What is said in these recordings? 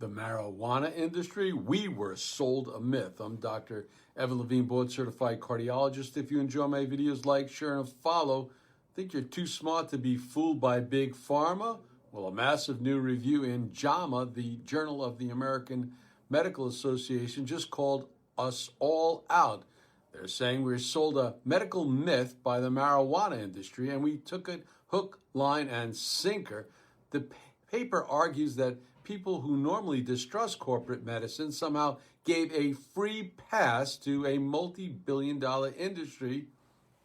The marijuana industry, we were sold a myth. I'm Dr. Evan Levine, board certified cardiologist. If you enjoy my videos, like, share, and follow. Think you're too smart to be fooled by big pharma? Well, a massive new review in JAMA, the Journal of the American Medical Association, just called us all out. They're saying we're sold a medical myth by the marijuana industry, and we took it hook, line, and sinker. The paper argues that people who normally distrust corporate medicine somehow gave a free pass to a multi-billion-dollar industry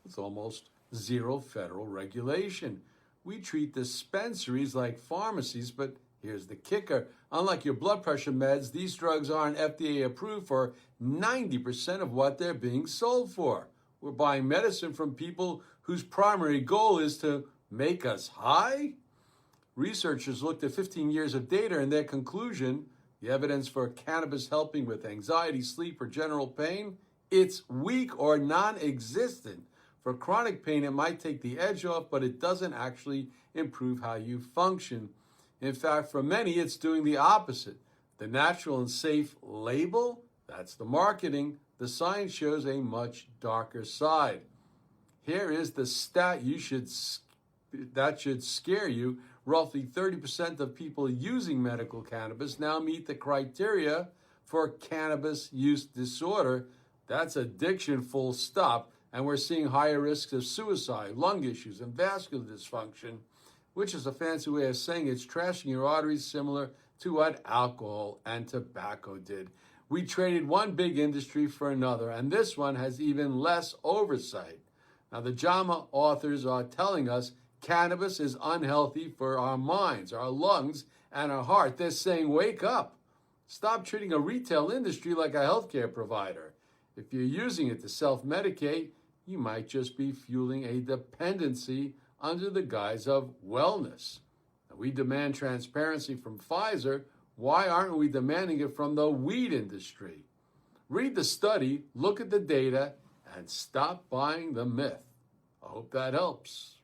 with almost zero federal regulation. We treat dispensaries like pharmacies, but here's the kicker. Unlike your blood pressure meds, these drugs aren't FDA approved for 90% of what they're being sold for. We're buying medicine from people whose primary goal is to make us high? Researchers looked at 15 years of data, and their conclusion, the evidence for cannabis helping with anxiety, sleep, or general pain, it's weak or non-existent. For chronic pain, it might take the edge off, but it doesn't actually improve how you function. In fact, for many, it's doing the opposite. The natural and safe label, that's the marketing. The science shows a much darker side. Here is the stat that should scare you. Roughly 30% of people using medical cannabis now meet the criteria for cannabis use disorder. That's addiction, full stop. And we're seeing higher risks of suicide, lung issues, and vascular dysfunction, which is a fancy way of saying it's trashing your arteries, similar to what alcohol and tobacco did. We traded one big industry for another, and this one has even less oversight. Now, the JAMA authors are telling us cannabis is unhealthy for our minds, our lungs, and our heart. They're saying, wake up. Stop treating a retail industry like a healthcare provider. If you're using it to self-medicate, you might just be fueling a dependency under the guise of wellness. Now, we demand transparency from Pfizer. Why aren't we demanding it from the weed industry? Read the study, look at the data, and stop buying the myth. I hope that helps.